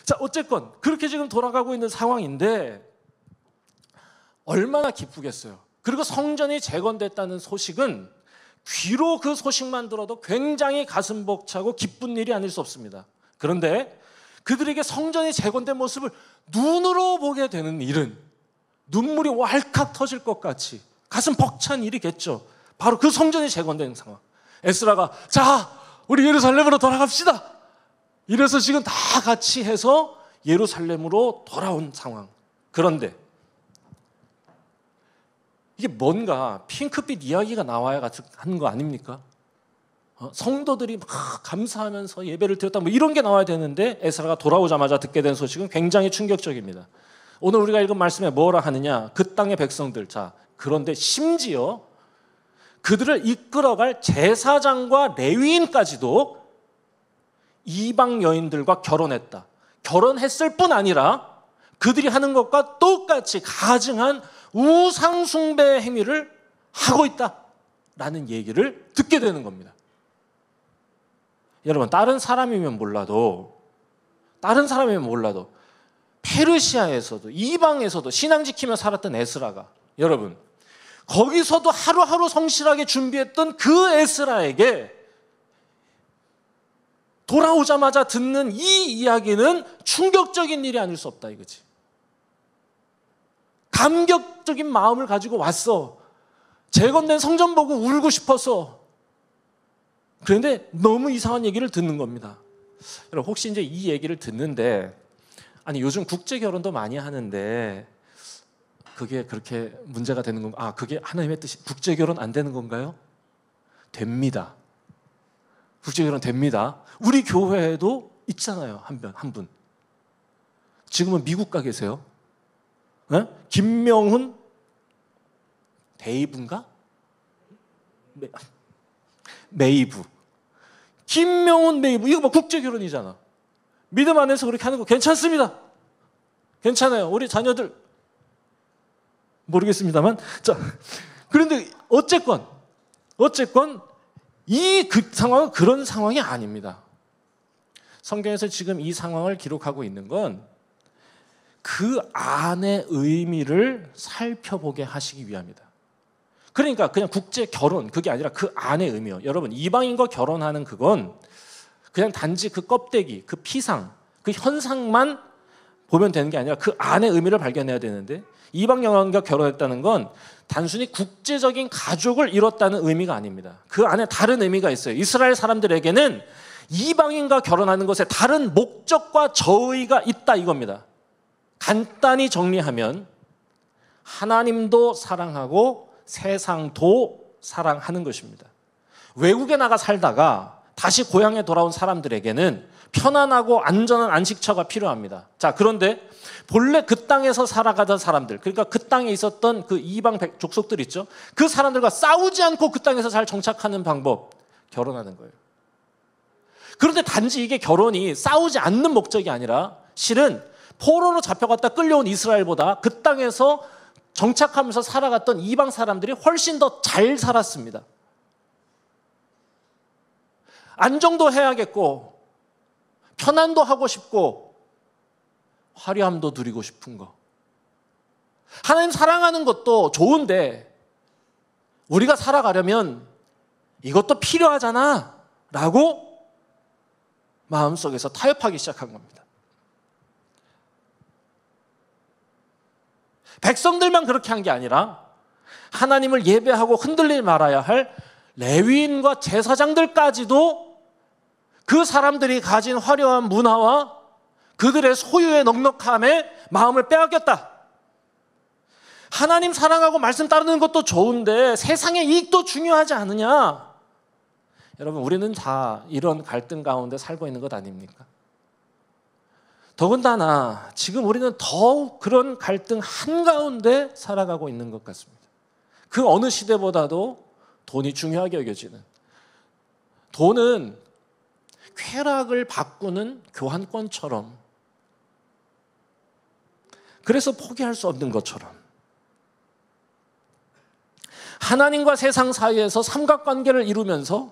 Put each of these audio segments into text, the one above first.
자, 어쨌건 그렇게 지금 돌아가고 있는 상황인데 얼마나 기쁘겠어요. 그리고 성전이 재건됐다는 소식은 귀로 그 소식만 들어도 굉장히 가슴 벅차고 기쁜 일이 아닐 수 없습니다. 그런데 그들에게 성전이 재건된 모습을 눈으로 보게 되는 일은 눈물이 왈칵 터질 것 같이 가슴 벅찬 일이겠죠. 바로 그 성전이 재건된 상황. 에스라가 자, 우리 예루살렘으로 돌아갑시다. 이래서 지금 다 같이 해서 예루살렘으로 돌아온 상황. 그런데 이게 뭔가 핑크빛 이야기가 나와야 하는 거 아닙니까? 성도들이 막 감사하면서 예배를 드렸다 뭐 이런 게 나와야 되는데 에스라가 돌아오자마자 듣게 된 소식은 굉장히 충격적입니다. 오늘 우리가 읽은 말씀에 뭐라 하느냐? 그 땅의 백성들. 자, 그런데 심지어 그들을 이끌어갈 제사장과 레위인까지도 이방 여인들과 결혼했다. 결혼했을 뿐 아니라 그들이 하는 것과 똑같이 가증한 우상 숭배 행위를 하고 있다라는 얘기를 듣게 되는 겁니다. 여러분, 다른 사람이면 몰라도 페르시아에서도 이방에서도 신앙 지키며 살았던 에스라가, 여러분, 거기서도 하루하루 성실하게 준비했던 그 에스라에게 돌아오자마자 듣는 이 이야기는 충격적인 일이 아닐 수 없다 이거지. 감격적인 마음을 가지고 왔어. 재건된 성전 보고 울고 싶어서. 그런데 너무 이상한 얘기를 듣는 겁니다. 여러분, 혹시 이제 이 얘기를 듣는데, 아니 요즘 국제 결혼도 많이 하는데 그게 그렇게 문제가 되는 건가? 아, 그게 하나님의 뜻이 국제 결혼 안 되는 건가요? 됩니다. 국제 결혼 됩니다. 우리 교회에도 있잖아요, 한 분. 지금은 미국 가 계세요. 네? 김명훈 데이브인가? 메이브. 김명훈 메이브. 이거 뭐 국제 결혼이잖아. 믿음 안에서 그렇게 하는 거 괜찮습니다. 괜찮아요. 우리 자녀들 모르겠습니다만. 자, 그런데 어쨌건 이 상황은 그런 상황이 아닙니다. 성경에서 지금 이 상황을 기록하고 있는 건 그 안의 의미를 살펴보게 하시기 위함이다. 그러니까 그냥 국제 결혼 그게 아니라 그 안의 의미요. 여러분, 이방인과 결혼하는 그건 그냥 단지 그 껍데기, 그 피상, 그 현상만 보면 되는 게 아니라 그 안의 의미를 발견해야 되는데, 이방 여인과 결혼했다는 건 단순히 국제적인 가족을 이뤘다는 의미가 아닙니다. 그 안에 다른 의미가 있어요. 이스라엘 사람들에게는 이방인과 결혼하는 것에 다른 목적과 저의가 있다 이겁니다. 간단히 정리하면 하나님도 사랑하고 세상도 사랑하는 것입니다. 외국에 나가 살다가 다시 고향에 돌아온 사람들에게는 편안하고 안전한 안식처가 필요합니다. 자, 그런데 본래 그 땅에서 살아가던 사람들, 그러니까 그 땅에 있었던 그 이방 족속들 있죠. 그 사람들과 싸우지 않고 그 땅에서 잘 정착하는 방법, 결혼하는 거예요. 그런데 단지 이게 결혼이 싸우지 않는 목적이 아니라 실은 포로로 잡혀갔다 끌려온 이스라엘보다 그 땅에서 정착하면서 살아갔던 이방 사람들이 훨씬 더 잘 살았습니다. 안정도 해야겠고 편안도 하고 싶고 화려함도 누리고 싶은 거. 하나님 사랑하는 것도 좋은데 우리가 살아가려면 이것도 필요하잖아 라고 마음속에서 타협하기 시작한 겁니다. 백성들만 그렇게 한 게 아니라 하나님을 예배하고 흔들리지 말아야 할 레위인과 제사장들까지도 그 사람들이 가진 화려한 문화와 그들의 소유의 넉넉함에 마음을 빼앗겼다. 하나님 사랑하고 말씀 따르는 것도 좋은데 세상의 이익도 중요하지 않느냐? 여러분, 우리는 다 이런 갈등 가운데 살고 있는 것 아닙니까? 더군다나 지금 우리는 더욱 그런 갈등 한가운데 살아가고 있는 것 같습니다. 그 어느 시대보다도 돈이 중요하게 여겨지는, 돈은 쾌락을 바꾸는 교환권처럼, 그래서 포기할 수 없는 것처럼, 하나님과 세상 사이에서 삼각관계를 이루면서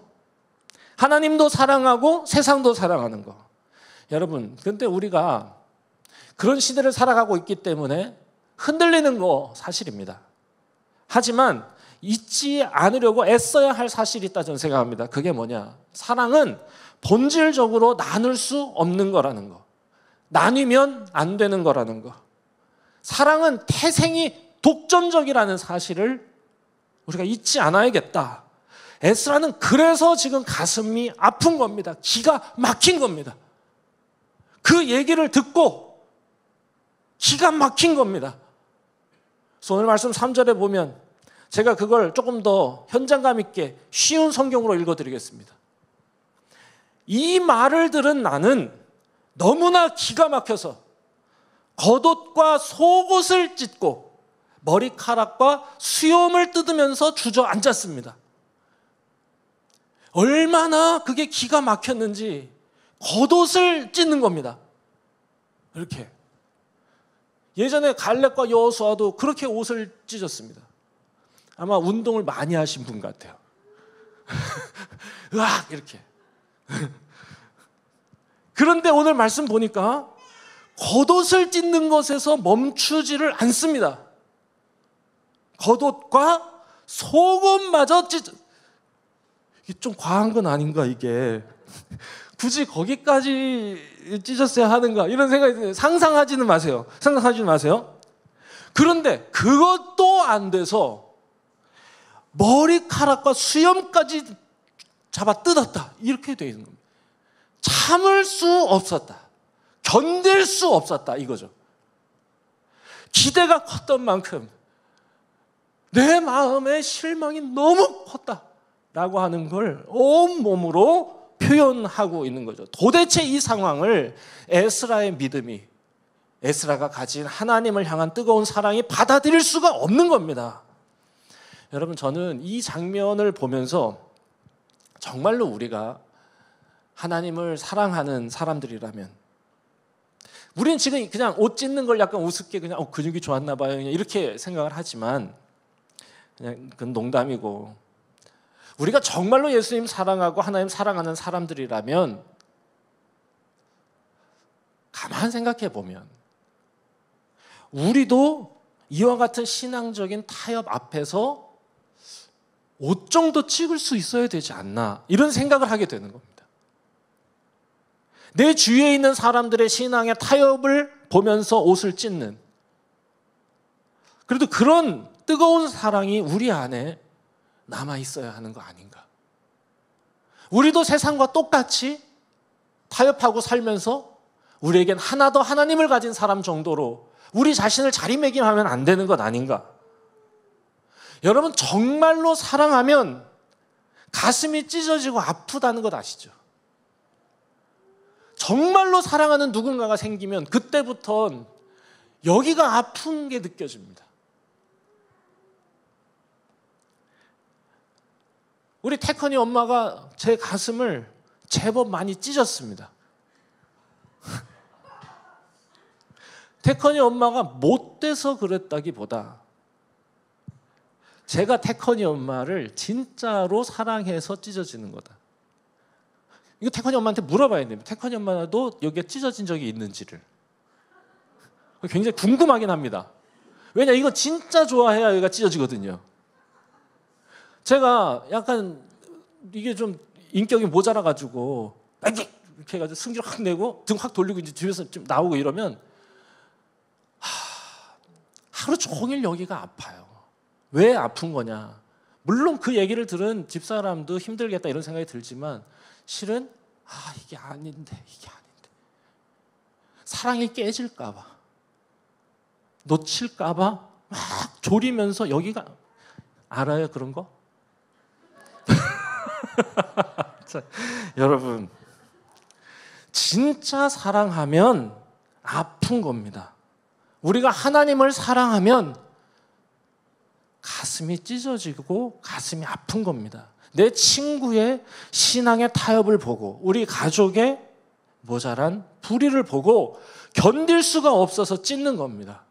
하나님도 사랑하고 세상도 사랑하는 거. 여러분, 근데 우리가 그런 시대를 살아가고 있기 때문에 흔들리는 거 사실입니다. 하지만 잊지 않으려고 애써야 할 사실이 있다 저는 생각합니다. 그게 뭐냐? 사랑은 본질적으로 나눌 수 없는 거라는 거. 나뉘면 안 되는 거라는 거. 사랑은 태생이 독점적이라는 사실을 우리가 잊지 않아야겠다. 에스라는 그래서 지금 가슴이 아픈 겁니다. 기가 막힌 겁니다. 그 얘기를 듣고 기가 막힌 겁니다. 그래서 오늘 말씀 3절에 보면 제가 그걸 조금 더 현장감 있게 쉬운 성경으로 읽어드리겠습니다. 이 말을 들은 나는 너무나 기가 막혀서 겉옷과 속옷을 찢고 머리카락과 수염을 뜯으면서 주저앉았습니다. 얼마나 그게 기가 막혔는지 겉옷을 찢는 겁니다. 이렇게. 예전에 갈렙과 여호수아도 그렇게 옷을 찢었습니다. 아마 운동을 많이 하신 분 같아요. 으악 이렇게. 그런데 오늘 말씀 보니까 겉옷을 찢는 것에서 멈추지를 않습니다. 겉옷과 속옷마저 이게 좀 과한 건 아닌가 이게. 굳이 거기까지 찢었어야 하는가 이런 생각이 드네요. 상상하지는 마세요. 상상하지는 마세요. 그런데 그것도 안 돼서 머리카락과 수염까지 잡아 뜯었다 이렇게 되어 있는 겁니다. 참을 수 없었다. 견딜 수 없었다 이거죠. 기대가 컸던 만큼 내 마음의 실망이 너무 컸다라고 하는 걸 온몸으로 표현하고 있는 거죠. 도대체 이 상황을 에스라의 믿음이, 에스라가 가진 하나님을 향한 뜨거운 사랑이 받아들일 수가 없는 겁니다. 여러분, 저는 이 장면을 보면서 정말로 우리가 하나님을 사랑하는 사람들이라면, 우리는 지금 그냥 옷 찢는 걸 약간 우습게 그냥 근육이 좋았나 봐요 이렇게 생각을 하지만 그냥 그건 농담이고, 우리가 정말로 예수님 사랑하고 하나님 사랑하는 사람들이라면 가만 생각해 보면 우리도 이와 같은 신앙적인 타협 앞에서 옷 정도 찍을 수 있어야 되지 않나 이런 생각을 하게 되는 겁니다. 내 주위에 있는 사람들의 신앙의 타협을 보면서 옷을 찢는, 그래도 그런 뜨거운 사랑이 우리 안에 남아 있어야 하는 거 아닌가. 우리도 세상과 똑같이 타협하고 살면서 우리에겐 하나 더 하나님을 가진 사람 정도로 우리 자신을 자리매김하면 안 되는 것 아닌가. 여러분, 정말로 사랑하면 가슴이 찢어지고 아프다는 것 아시죠? 정말로 사랑하는 누군가가 생기면 그때부터는 여기가 아픈 게 느껴집니다. 우리 태컨이 엄마가 제 가슴을 제법 많이 찢었습니다. 태컨이 엄마가 못돼서 그랬다기보다 제가 태컨이 엄마를 진짜로 사랑해서 찢어지는 거다. 이거 태컨이 엄마한테 물어봐야 됩니다. 태컨이 엄마도 여기에 찢어진 적이 있는지를. 굉장히 궁금하긴 합니다. 왜냐, 이거 진짜 좋아해야 여기가 찢어지거든요. 제가 약간 이게 좀 인격이 모자라가지고 이렇게 해가지고 승질 확 내고 등 확 돌리고 이제 집에서 좀 나오고 이러면 하루 종일 여기가 아파요. 왜 아픈 거냐? 물론 그 얘기를 들은 집사람도 힘들겠다 이런 생각이 들지만 실은 이게 아닌데 사랑이 깨질까 봐, 놓칠까 봐 막 졸이면서 여기가, 알아요 그런 거? 자, 여러분, 진짜 사랑하면 아픈 겁니다. 우리가 하나님을 사랑하면 가슴이 찢어지고 가슴이 아픈 겁니다. 내 친구의 신앙의 타협을 보고, 우리 가족의 모자란 불의를 보고 견딜 수가 없어서 찢는 겁니다.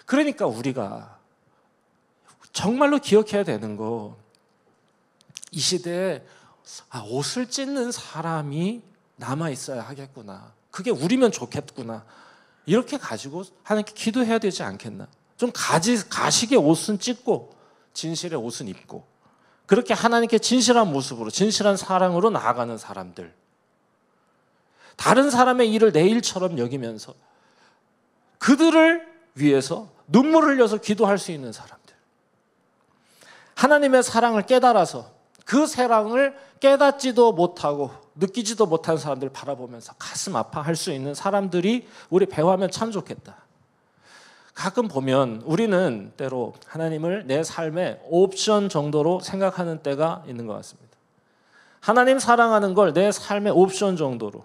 그러니까 우리가 정말로 기억해야 되는 거, 이 시대에 옷을 찢는 사람이 남아 있어야 하겠구나. 그게 우리면 좋겠구나. 이렇게 가지고 하나님께 기도해야 되지 않겠나. 좀 가식의 옷은 찢고 진실의 옷은 입고 그렇게 하나님께 진실한 모습으로 진실한 사랑으로 나아가는 사람들, 다른 사람의 일을 내 일처럼 여기면서 그들을 위해서 눈물을 흘려서 기도할 수 있는 사람들, 하나님의 사랑을 깨달아서 그 사랑을 깨닫지도 못하고 느끼지도 못한 사람들을 바라보면서 가슴 아파할 수 있는 사람들이 우리 배우하면 참 좋겠다. 가끔 보면 우리는 때로 하나님을 내 삶의 옵션 정도로 생각하는 때가 있는 것 같습니다. 하나님 사랑하는 걸 내 삶의 옵션 정도로,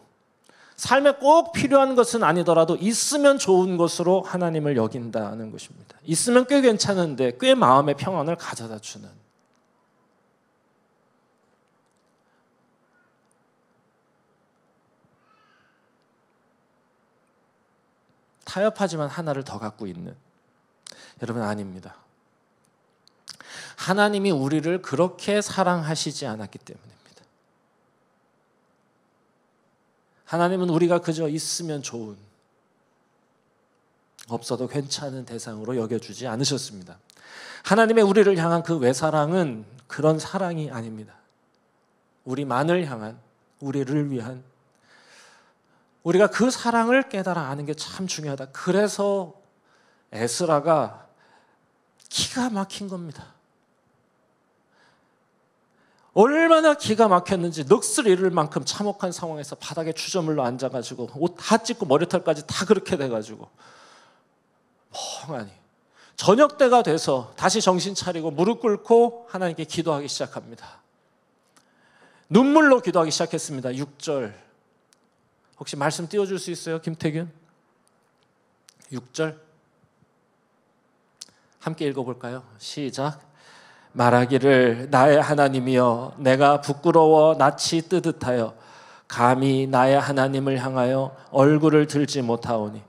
삶에 꼭 필요한 것은 아니더라도 있으면 좋은 것으로 하나님을 여긴다는 것입니다. 있으면 꽤 괜찮은데 꽤 마음의 평안을 가져다 주는, 타협하지만 하나를 더 갖고 있는, 여러분 아닙니다. 하나님이 우리를 그렇게 사랑하시지 않았기 때문입니다. 하나님은 우리가 그저 있으면 좋은, 없어도 괜찮은 대상으로 여겨주지 않으셨습니다. 하나님의 우리를 향한 그 외사랑은 그런 사랑이 아닙니다. 우리만을 향한, 우리를 위한, 우리가 그 사랑을 깨달아 아는 게 참 중요하다. 그래서 에스라가 기가 막힌 겁니다. 얼마나 기가 막혔는지 넋을 잃을 만큼 참혹한 상황에서 바닥에 주저물러 앉아가지고 옷 다 찢고 머리털까지 다 그렇게 돼가지고 멍하니 저녁 때가 돼서 다시 정신 차리고 무릎 꿇고 하나님께 기도하기 시작합니다. 눈물로 기도하기 시작했습니다. 6절 혹시 말씀 띄워줄 수 있어요? 김태균 6절 함께 읽어볼까요? 시작. 말하기를 나의 하나님이여 내가 부끄러워 낯이 뜨듯하여 감히 나의 하나님을 향하여 얼굴을 들지 못하오니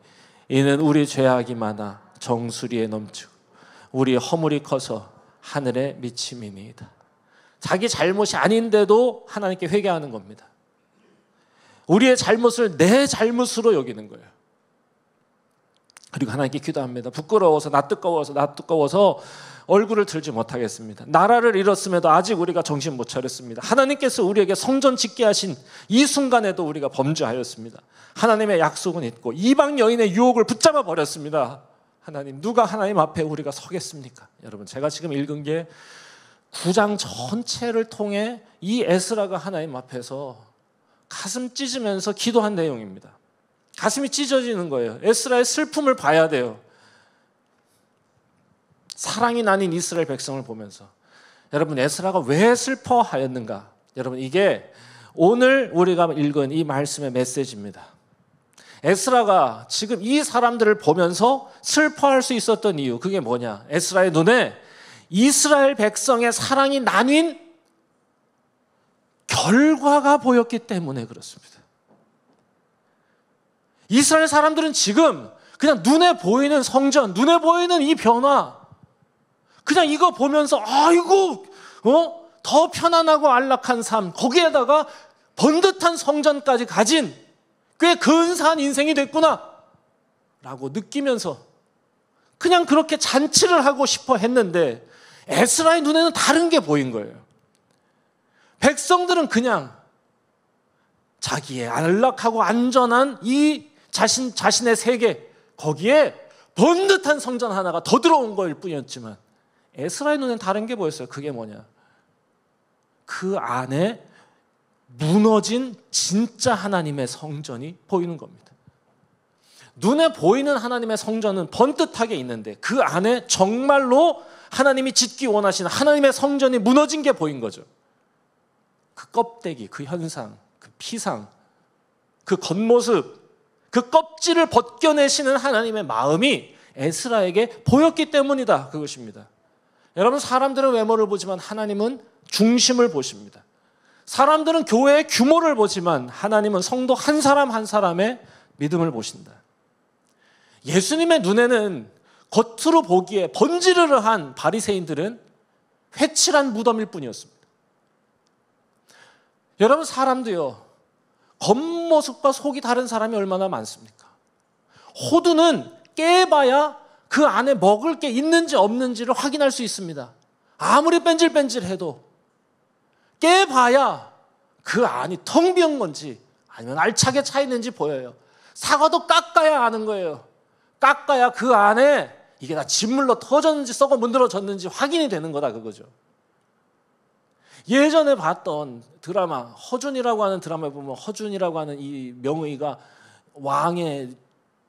이는 우리 죄악이 많아 정수리에 넘치고 우리 허물이 커서 하늘에 미침이니이다. 자기 잘못이 아닌데도 하나님께 회개하는 겁니다. 우리의 잘못을 내 잘못으로 여기는 거예요. 그리고 하나님께 기도합니다. 부끄러워서 나 뜨거워서 얼굴을 들지 못하겠습니다. 나라를 잃었음에도 아직 우리가 정신 못 차렸습니다. 하나님께서 우리에게 성전 짓게 하신 이 순간에도 우리가 범죄하였습니다. 하나님의 약속은 있고 이방 여인의 유혹을 붙잡아 버렸습니다. 하나님, 누가 하나님 앞에 우리가 서겠습니까? 여러분, 제가 지금 읽은 게 9장 전체를 통해 이 에스라가 하나님 앞에서 가슴 찢으면서 기도한 내용입니다. 가슴이 찢어지는 거예요. 에스라의 슬픔을 봐야 돼요. 사랑이 나뉜 이스라엘 백성을 보면서. 여러분, 에스라가 왜 슬퍼하였는가? 여러분, 이게 오늘 우리가 읽은 이 말씀의 메시지입니다. 에스라가 지금 이 사람들을 보면서 슬퍼할 수 있었던 이유, 그게 뭐냐? 에스라의 눈에 이스라엘 백성의 사랑이 나뉜 결과가 보였기 때문에 그렇습니다. 이스라엘 사람들은 지금 그냥 눈에 보이는 성전, 눈에 보이는 이 변화, 그냥 이거 보면서 아이고 더 편안하고 안락한 삶, 거기에다가 번듯한 성전까지 가진 꽤 근사한 인생이 됐구나 라고 느끼면서 그냥 그렇게 잔치를 하고 싶어 했는데 에스라의 눈에는 다른 게 보인 거예요. 백성들은 그냥 자기의 안락하고 안전한 이 자신의 세계, 거기에 번듯한 성전 하나가 더 들어온 걸 뿐이었지만 에스라의 눈엔 다른 게 보였어요. 그게 뭐냐? 그 안에 무너진 진짜 하나님의 성전이 보이는 겁니다. 눈에 보이는 하나님의 성전은 번듯하게 있는데 그 안에 정말로 하나님이 짓기 원하시는 하나님의 성전이 무너진 게 보인 거죠. 그 껍데기, 그 현상, 그 피상, 그 겉모습, 그 껍질을 벗겨내시는 하나님의 마음이 에스라에게 보였기 때문이다. 그것입니다. 여러분, 사람들은 외모를 보지만 하나님은 중심을 보십니다. 사람들은 교회의 규모를 보지만 하나님은 성도 한 사람 한 사람의 믿음을 보신다. 예수님의 눈에는 겉으로 보기에 번지르르한 바리새인들은 회칠한 무덤일 뿐이었습니다. 여러분, 사람도요, 겉모습과 속이 다른 사람이 얼마나 많습니까? 호두는 깨봐야 그 안에 먹을 게 있는지 없는지를 확인할 수 있습니다. 아무리 뺀질뺀질해도 깨봐야 그 안이 텅 비은 건지 아니면 알차게 차 있는지 보여요. 사과도 깎아야 아는 거예요. 깎아야 그 안에 이게 다 진물로 터졌는지 썩어 문드러졌는지 확인이 되는 거다 그거죠. 예전에 봤던 드라마 허준이라고 하는 드라마에 보면 허준이라고 하는 이 명의가 왕의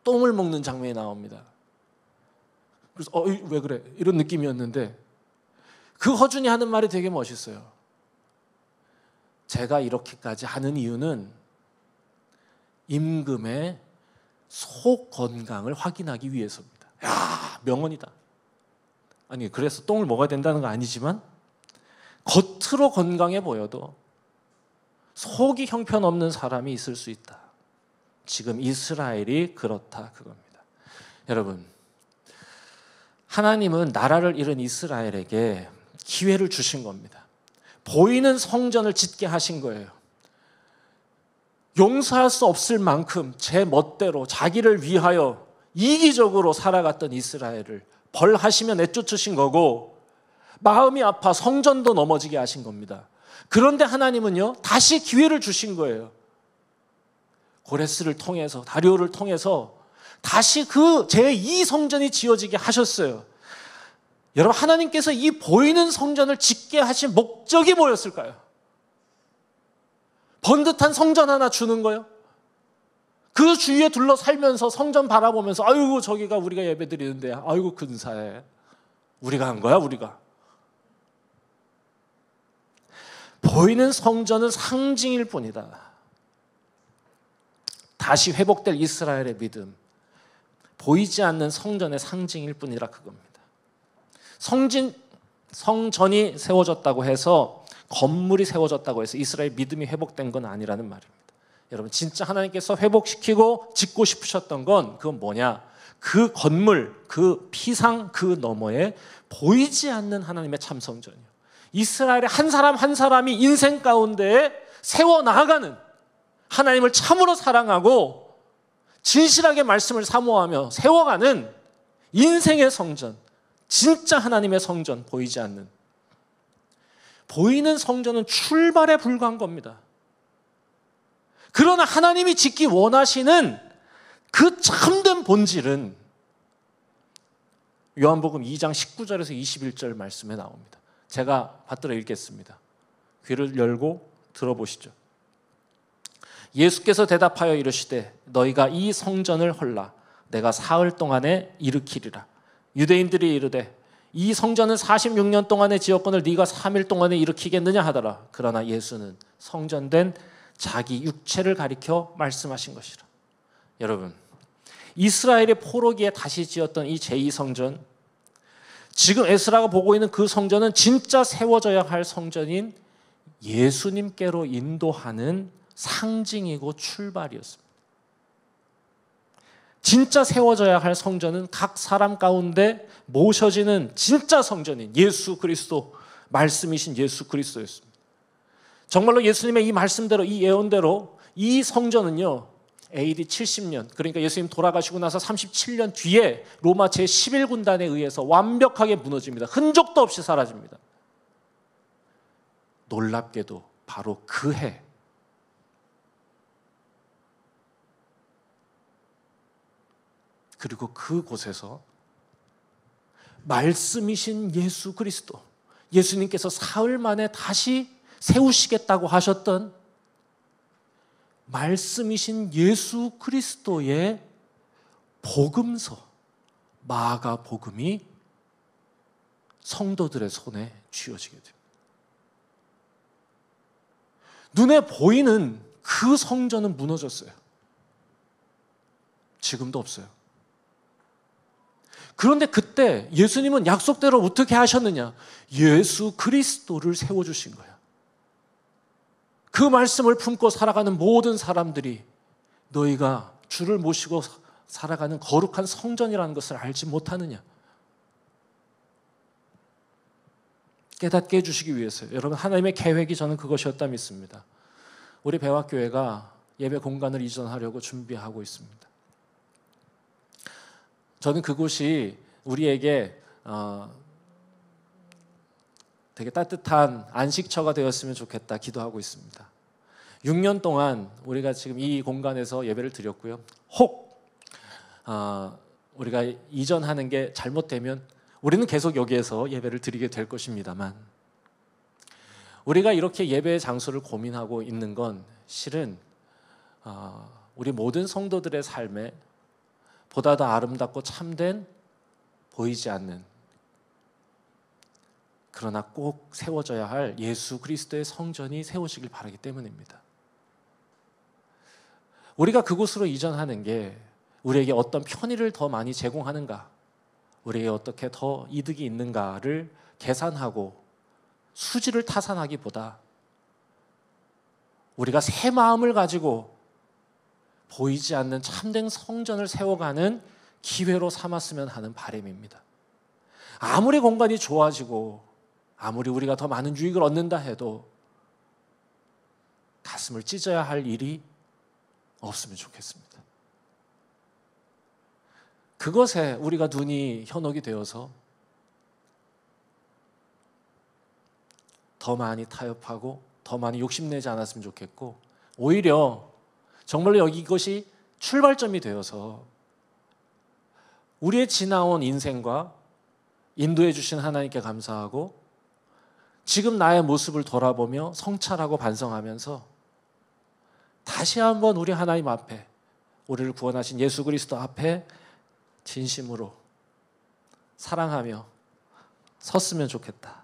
똥을 먹는 장면이 나옵니다. 그래서 왜 그래? 이런 느낌이었는데 그 허준이 하는 말이 되게 멋있어요. 제가 이렇게까지 하는 이유는 임금의 속 건강을 확인하기 위해서입니다. 야, 명언이다. 아니 그래서 똥을 먹어야 된다는 건 아니지만 겉으로 건강해 보여도 속이 형편없는 사람이 있을 수 있다. 지금 이스라엘이 그렇다 그겁니다. 여러분, 하나님은 나라를 잃은 이스라엘에게 기회를 주신 겁니다. 보이는 성전을 짓게 하신 거예요. 용서할 수 없을 만큼 제 멋대로 자기를 위하여 이기적으로 살아갔던 이스라엘을 벌하시며 내쫓으신 거고 마음이 아파 성전도 넘어지게 하신 겁니다. 그런데 하나님은요 다시 기회를 주신 거예요. 고레스를 통해서 다리오를 통해서 다시 그 제2 성전이 지어지게 하셨어요. 여러분, 하나님께서 이 보이는 성전을 짓게 하신 목적이 뭐였을까요? 번듯한 성전 하나 주는 거예요? 그 주위에 둘러 살면서 성전 바라보면서 아이고 저기가 우리가 예배드리는데 아이고 근사해. 우리가 한 거야 우리가. 보이는 성전은 상징일 뿐이다. 다시 회복될 이스라엘의 믿음, 보이지 않는 성전의 상징일 뿐이라 그겁니다. 성전이 세워졌다고 해서 건물이 세워졌다고 해서 이스라엘 믿음이 회복된 건 아니라는 말입니다. 여러분, 진짜 하나님께서 회복시키고 짓고 싶으셨던 건 그건 뭐냐? 그 건물, 그 피상 그 너머에 보이지 않는 하나님의 참 성전이요. 이스라엘의 한 사람 한 사람이 인생 가운데 세워나가는 하나님을 참으로 사랑하고 진실하게 말씀을 사모하며 세워가는 인생의 성전, 진짜 하나님의 성전, 보이지 않는. 보이는 성전은 출발에 불과한 겁니다. 그러나 하나님이 짓기 원하시는 그 참된 본질은 요한복음 2장 19절에서 21절 말씀에 나옵니다. 제가 받들어 읽겠습니다. 귀를 열고 들어보시죠. 예수께서 대답하여 이르시되 너희가 이 성전을 헐라 내가 사흘 동안에 일으키리라. 유대인들이 이르되 이 성전은 46년 동안의 지었건을 네가 3일 동안에 일으키겠느냐 하더라. 그러나 예수는 성전된 자기 육체를 가리켜 말씀하신 것이라. 여러분, 이스라엘의 포로기에 다시 지었던 이 제2성전, 지금 에스라가 보고 있는 그 성전은 진짜 세워져야 할 성전인 예수님께로 인도하는 상징이고 출발이었습니다. 진짜 세워져야 할 성전은 각 사람 가운데 모셔지는 진짜 성전인 예수 그리스도, 말씀이신 예수 그리스도였습니다. 정말로 예수님의 이 말씀대로, 이 예언대로 이 성전은요 AD 70년, 그러니까 예수님 돌아가시고 나서 37년 뒤에 로마 제11군단에 의해서 완벽하게 무너집니다. 흔적도 없이 사라집니다. 놀랍게도 바로 그 해 그리고 그곳에서 말씀이신 예수 그리스도, 예수님께서 사흘 만에 다시 세우시겠다고 하셨던 말씀이신 예수 그리스도의 복음서, 마가복음이 성도들의 손에 쥐어지게 됩니다. 눈에 보이는 그 성전은 무너졌어요. 지금도 없어요. 그런데 그때 예수님은 약속대로 어떻게 하셨느냐? 예수 그리스도를 세워주신 거예요. 그 말씀을 품고 살아가는 모든 사람들이 너희가 주를 모시고 살아가는 거룩한 성전이라는 것을 알지 못하느냐? 깨닫게 해주시기 위해서요. 여러분, 하나님의 계획이 저는 그것이었다 믿습니다. 우리 배화교회가 예배 공간을 이전하려고 준비하고 있습니다. 저는 그곳이 우리에게 되게 따뜻한 안식처가 되었으면 좋겠다 기도하고 있습니다. 6년 동안 우리가 지금 이 공간에서 예배를 드렸고요. 혹 우리가 이전하는 게 잘못되면 우리는 계속 여기에서 예배를 드리게 될 것입니다만, 우리가 이렇게 예배의 장소를 고민하고 있는 건 실은 우리 모든 성도들의 삶에 보다 더 아름답고 참된, 보이지 않는, 그러나 꼭 세워져야 할 예수 그리스도의 성전이 세워지길 바라기 때문입니다. 우리가 그곳으로 이전하는 게 우리에게 어떤 편의를 더 많이 제공하는가, 우리에게 어떻게 더 이득이 있는가를 계산하고 수지를 타산하기보다 우리가 새 마음을 가지고 보이지 않는 참된 성전을 세워가는 기회로 삼았으면 하는 바람입니다. 아무리 공간이 좋아지고 아무리 우리가 더 많은 유익을 얻는다 해도 가슴을 찢어야 할 일이 없으면 좋겠습니다. 그것에 우리가 눈이 현혹이 되어서 더 많이 타협하고 더 많이 욕심내지 않았으면 좋겠고, 오히려 정말로 여기 이것이 출발점이 되어서 우리의 지나온 인생과 인도해 주신 하나님께 감사하고 지금 나의 모습을 돌아보며 성찰하고 반성하면서 다시 한번 우리 하나님 앞에, 우리를 구원하신 예수 그리스도 앞에 진심으로 사랑하며 섰으면 좋겠다,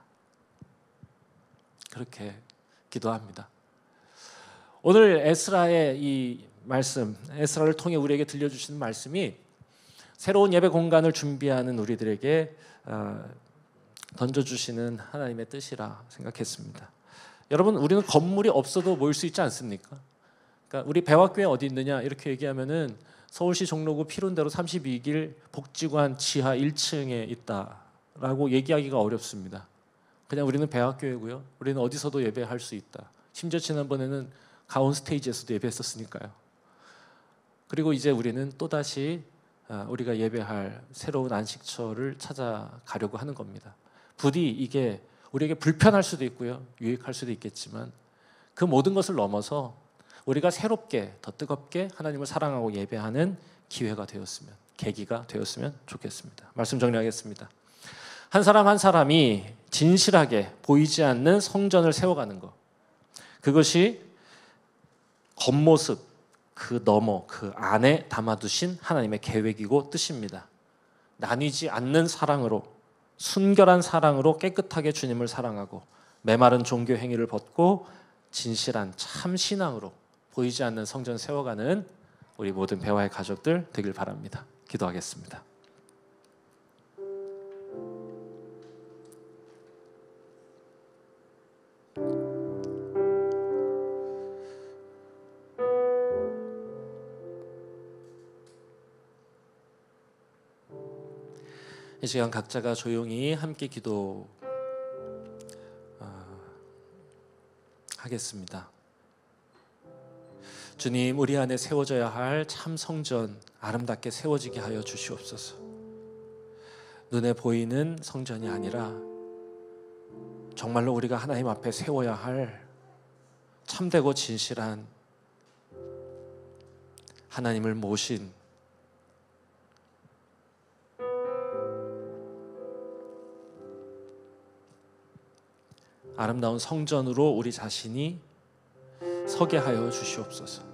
그렇게 기도합니다. 오늘 에스라의 이 말씀, 에스라를 통해 우리에게 들려주시는 말씀이 새로운 예배 공간을 준비하는 우리들에게 던져주시는 하나님의 뜻이라 생각했습니다. 여러분, 우리는 건물이 없어도 모일 수 있지 않습니까? 그러니까 우리 배화교회 어디 있느냐 이렇게 얘기하면은 서울시 종로구 피룬대로 32길 복지관 지하 1층에 있다라고 얘기하기가 어렵습니다. 그냥 우리는 배화교회고요. 우리는 어디서도 예배할 수 있다. 심지어 지난번에는 가온 스테이지에서도 예배했었으니까요. 그리고 이제 우리는 또다시 우리가 예배할 새로운 안식처를 찾아가려고 하는 겁니다. 부디 이게 우리에게 불편할 수도 있고요, 유익할 수도 있겠지만 그 모든 것을 넘어서 우리가 새롭게 더 뜨겁게 하나님을 사랑하고 예배하는 기회가 되었으면, 계기가 되었으면 좋겠습니다. 말씀 정리하겠습니다. 한 사람 한 사람이 진실하게 보이지 않는 성전을 세워가는 것, 그것이 겉모습 그 너머 그 안에 담아두신 하나님의 계획이고 뜻입니다. 나뉘지 않는 사랑으로, 순결한 사랑으로 깨끗하게 주님을 사랑하고 메마른 종교 행위를 벗고 진실한 참 신앙으로 보이지 않는 성전 세워가는 우리 모든 배화의 가족들 되길 바랍니다. 기도하겠습니다. 이 시간 각자가 조용히 함께 기도하겠습니다. 주님, 우리 안에 세워져야 할 참 성전 아름답게 세워지게 하여 주시옵소서. 눈에 보이는 성전이 아니라 정말로 우리가 하나님 앞에 세워야 할 참되고 진실한 하나님을 모신 아름다운 성전으로 우리 자신이 서게 하여 주시옵소서.